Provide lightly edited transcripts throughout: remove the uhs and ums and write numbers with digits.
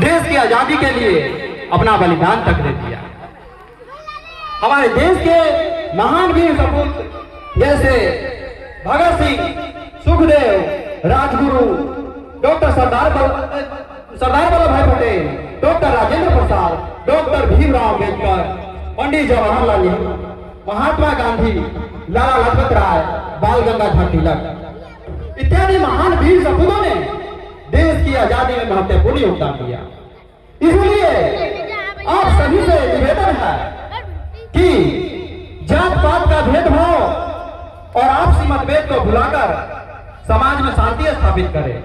देश की आजादी के लिए अपना बलिदान तक दे दिया। हमारे देश के महान वीर सपूत जैसे भगत सिंह, सुखदेव, राजगुरु, डॉक्टर सरदार वल्लभ भाई पटेल, डॉक्टर राजेंद्र प्रसाद, डॉक्टर भीमराव अम्बेडकर, पंडित जवाहरलाल नेहरू, महात्मा गांधी, लाला लाजपत राय, बाल गंगाधर तिलक इत्यादि महान वीर सपूतों ने देश की आजादी में महत्वपूर्ण योगदान दिया। इसलिए आप सभी से निवेदन है कि जात पात का भेदभाव और आपसी मतभेद को भुलाकर समाज में शांति स्थापित करें,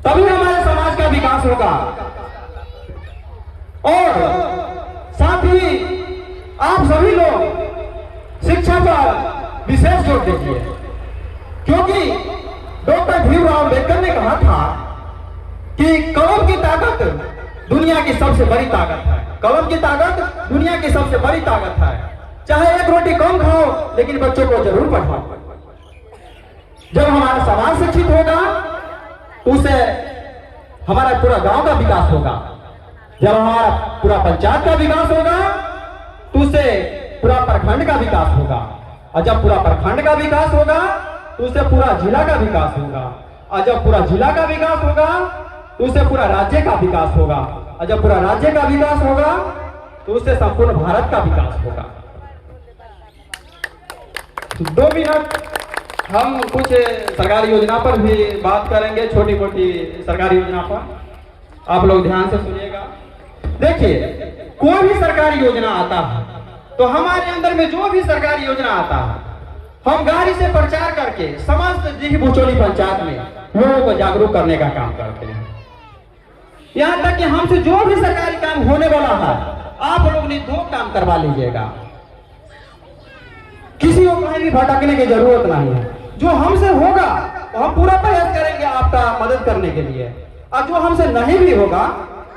तभी हमारे समाज का विकास होगा। और साथ ही आप सभी लोग शिक्षा पर विशेष जोर दीजिए, क्योंकि डॉक्टर भीमराव अम्बेडकर ने कहा था कि कलम की ताकत दुनिया की सबसे बड़ी ताकत है। कलम की ताकत दुनिया की सबसे बड़ी ताकत है। चाहे एक रोटी कम खाओ, लेकिन बच्चों को जरूर पढ़ाओ। जब हमारा समाज शिक्षित होगा तो उससे हमारा पूरा गांव का विकास होगा। जब हमारा पूरा पंचायत का विकास होगा तो उससे पूरा प्रखंड का विकास होगा। और जब पूरा प्रखंड का विकास होगा तो उससे पूरा जिला का विकास होगा। और जब पूरा जिला का विकास होगा तो उससे पूरा राज्य का विकास होगा। और जब पूरा राज्य का विकास होगा तो उससे संपूर्ण भारत का विकास होगा। 2 मिनट हम कुछ सरकारी योजना पर भी बात करेंगे, छोटी मोटी सरकारी योजना पर। आप लोग ध्यान से सुनिएगा। देखिए, कोई भी सरकारी योजना आता है तो हमारे अंदर में जो भी सरकारी योजना आता है, हम गाड़ी से प्रचार करके समस्त डीह बुचौली पंचायत में लोगों को जागरूक करने का काम करते हैं। यहाँ तक कि हमसे जो भी सरकारी काम होने वाला है, आप लोग ने 2 काम करवा लीजिएगा। किसी को कहीं भी भटकने की जरूरत नहीं है। जो हमसे होगा तो हम पूरा प्रयास करेंगे आपका मदद करने के लिए, और जो हमसे नहीं भी होगा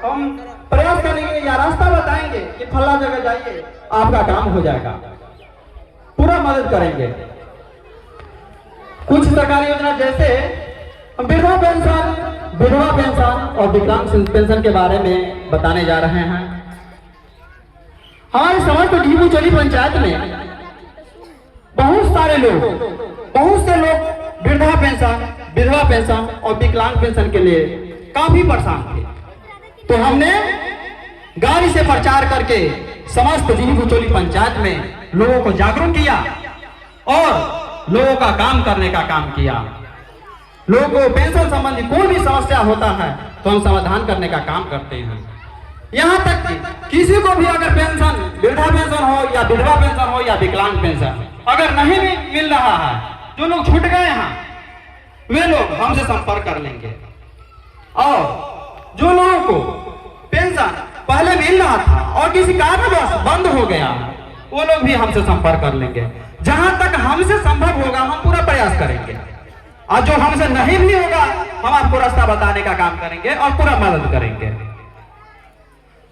हम प्रयास करेंगे या रास्ता बताएंगे कि फला जगह जाइए, आपका काम हो जाएगा। पूरा मदद करेंगे। कुछ सरकारी योजना जैसे विधवा पेंशन और विकलांग पेंशन के बारे में बताने जा रहे हैं। हमारे समस्त डीह बुचौली पंचायत में बहुत से लोग विधवा पेंशन और विकलांग पेंशन के लिए काफी परेशान थे। तो हमने गाड़ी से प्रचार करके समस्त डीह बुचौली पंचायत में लोगों को जागरूक किया और लोगों का काम करने का काम किया। लोगों को पेंशन संबंधी कोई भी समस्या होता है तो हम समाधान करने का काम करते हैं। यहाँ तक कि किसी को भी अगर पेंशन, वृद्धा पेंशन हो या विधवा पेंशन हो या विकलांग पेंशन अगर नहीं भी मिल रहा है, जो लोग छूट गए हैं वे लोग हमसे संपर्क कर लेंगे। और जो लोगों को पेंशन पहले मिल रहा था और किसी कारणवश बंद हो गया, वो लोग भी हमसे संपर्क कर लेंगे। जहां तक हमसे संभव होगा हम पूरा प्रयास करेंगे, और जो हमसे नहीं भी होगा हम आपको रास्ता बताने का काम करेंगे और पूरा मदद करेंगे।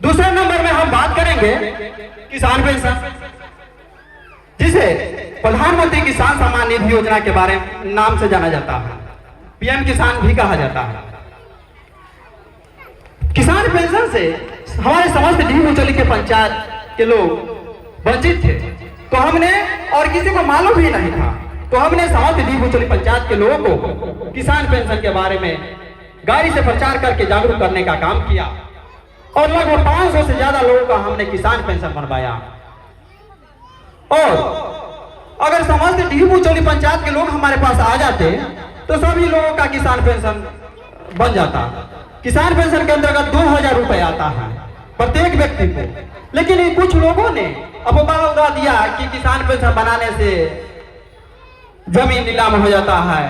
दूसरे नंबर में हम बात करेंगे किसान पेंशन, जिसे प्रधानमंत्री किसान सम्मान निधि योजना के बारे में नाम से जाना जाता है, पीएम किसान भी कहा जाता है। किसान पेंशन से हमारे समस्त डीह बुचौली के पंचायत के लोग वंचित थे, तो हमने, और किसी को मालूम भी नहीं था, तो हमने समस्त डीह बुचौली पंचायत के लोगों को किसान पेंशन के बारे में गाड़ी से प्रचार करके जागरूक करने का काम किया और लगभग 500 से ज्यादा लोगों का हमने किसान पेंशन बनवाया। और अगर समस्त डीह बुचौली पंचायत के लोग हमारे पास आ जाते तो सभी लोगों का किसान पेंशन बन जाता। किसान पेंशन के अंतर्गत 2000 रुपए आता है प्रत्येक व्यक्ति को, लेकिन कुछ लोगों ने अफवाह उड़ा दिया कि किसान पेंशन बनाने से जमीन नीलाम हो जाता है,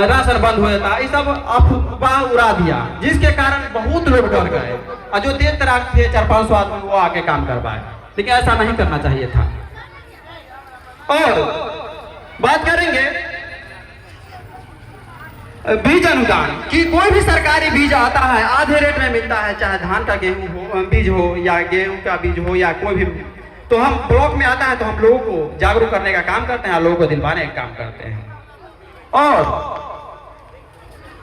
राशन बंद हो जाता है। ये सब अफवाह उड़ा दिया, जिसके कारण बहुत लोग डर गए और जो देर तराक थे 400-500 आदमी वो आके काम करवाए, लेकिन ऐसा नहीं करना चाहिए था। और बात करेंगे बीज अनुदान की। कोई भी सरकारी बीज आता है आधे रेट में मिलता है, चाहे धान का बीज हो या गेहूं का बीज हो या कोई भी, तो हम ब्लॉक में आता है तो हम लोगों को जागरूक करने का काम करते हैं, लोगों को दिलवाने का काम करते हैं। और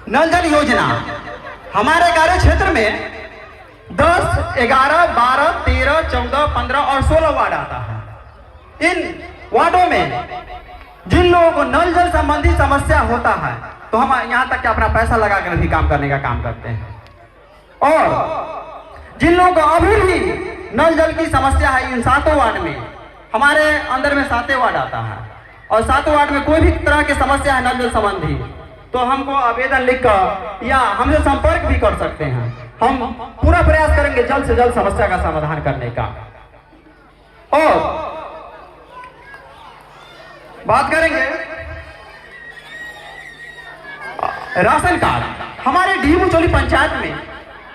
नल जल योजना हमारे कार्य क्षेत्र में 10, 11, 12, 13, 14, 15 और 16 वार्ड आता है। इन वार्डों में जिन लोगों को नल जल संबंधी समस्या होता है तो हम यहाँ तक कि अपना पैसा लगाकर भी काम करने का काम करते हैं। और जिन लोगों को अभी भी नल जल की समस्या है इन 7 वार्ड में, हमारे अंदर में 7 वार्ड आता है और 7 वार्ड में कोई भी तरह की समस्या है नल जल संबंधी तो हमको आवेदन लिखकर या हमसे संपर्क भी कर सकते हैं। हम पूरा प्रयास करेंगे जल्द से जल्द समस्या का समाधान करने का। और बात करेंगे राशन कार्ड। हमारे डी मुचौली पंचायत में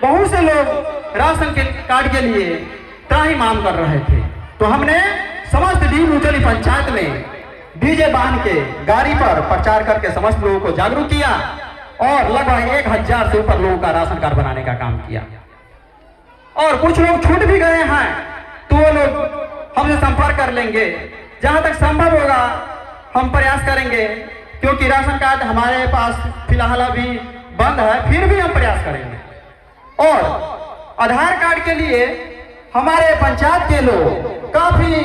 बहुत से लोग राशन के कार्ड के लिए त्राही मांग कर रहे थे तो हमने समस्त डी मुचौली पंचायत में डीजे बांध के गाड़ी पर प्रचार करके समस्त लोगों को जागरूक किया और लगभग 1000 से ऊपर लोगों का राशन कार्ड बनाने का काम किया। और कुछ लोग छूट भी गए हैं तो वो लोग हमसे संपर्क कर लेंगे। जहां तक संभव होगा हम प्रयास करेंगे, क्योंकि राशन कार्ड हमारे पास फिलहाल अभी बंद है, फिर भी हम प्रयास करेंगे। और आधार कार्ड के लिए हमारे पंचायत के लोग काफी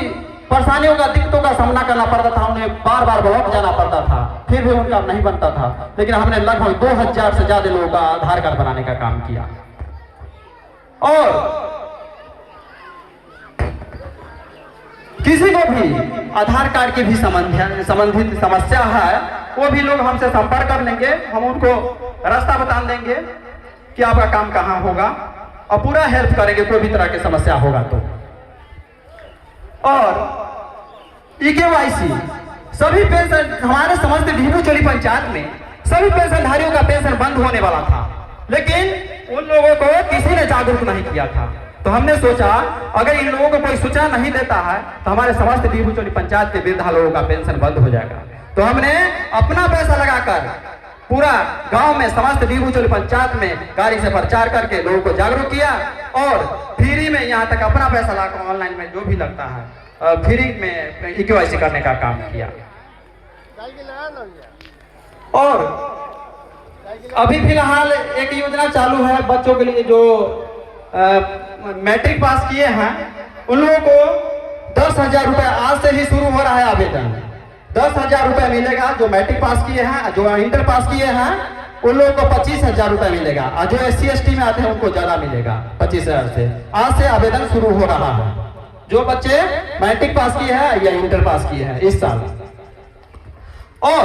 परेशानियों का दिक्कतों का सामना करना पड़ता था, उन्हें बार बार ब्लॉक जाना पड़ता था, फिर भी उनका नहीं बनता था। लेकिन हमने लगभग 2000 से ज्यादा लोगों का आधार कार्ड बनाने का काम किया। और किसी को भी आधार कार्ड की भी संबंधित समस्या है वो भी लोग हमसे संपर्क कर लेंगे, हम उनको रास्ता बता देंगे कि आपका काम कहाँ होगा और पूरा हेल्प करेंगे कोई भी तरह की समस्या होगा तो। और EKYC सभी पेंशन हमारे समस्त डी मुचौली पंचायत में सभी पेंशनधारियों का पेंशन बंद होने वाला था, लेकिन उन लोगों को किसी ने जागरूक नहीं किया था। तो हमने सोचा अगर इन लोगों को कोई सूचना नहीं देता है तो हमारे समस्त डी मुचौली पंचायत के वृद्धा लोगों का पेंशन बंद हो जाएगा। तो हमने अपना पैसा लगाकर पूरा गांव में समस्त डी मुचौली पंचायत में गाड़ी से प्रचार करके लोगों को जागरूक किया और फ्री में यहाँ तक अपना पैसा लाकर ऑनलाइन में जो भी लगता है फ्री में EKYC करने का काम किया। और अभी फिलहाल एक योजना चालू है बच्चों के लिए जो मैट्रिक पास किए हैं उन लोगों को 10,000 रुपए आज से ही शुरू हो रहा है आवेदन। 10,000 रुपए मिलेगा जो मैट्रिक पास किए हैं, जो इंटर पास किए हैं उन लोगों को 25,000 रुपए मिलेगा और जो SC ST में आते हैं उनको ज्यादा मिलेगा 25,000 से। आज से आवेदन शुरू हो रहा है जो बच्चे मैट्रिक पास किए हैं या इंटर पास किए हैं इस साल। और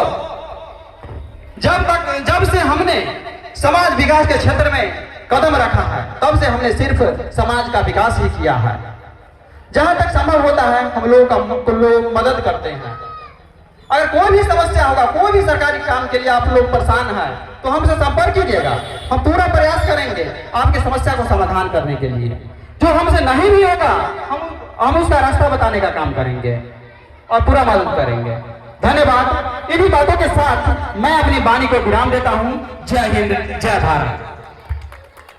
जब से हमने समाज विकास के क्षेत्र में कदम रखा है तब से हमने सिर्फ समाज का विकास ही किया है। जहां तक संभव होता है हम लोग मदद करते हैं। अगर कोई भी समस्या होगा, कोई भी सरकारी काम के लिए आप लोग परेशान हैं तो हमसे संपर्क कीजिएगा, हम पूरा प्रयास करेंगे आपकी समस्या को समाधान करने के लिए। जो हमसे नहीं भी होगा हम उसका रास्ता बताने का काम करेंगे और पूरा मदद करेंगे। धन्यवाद। इन्हीं बातों के साथ मैं अपनी वाणी को विराम देता हूं। जय हिंद, जय भारत।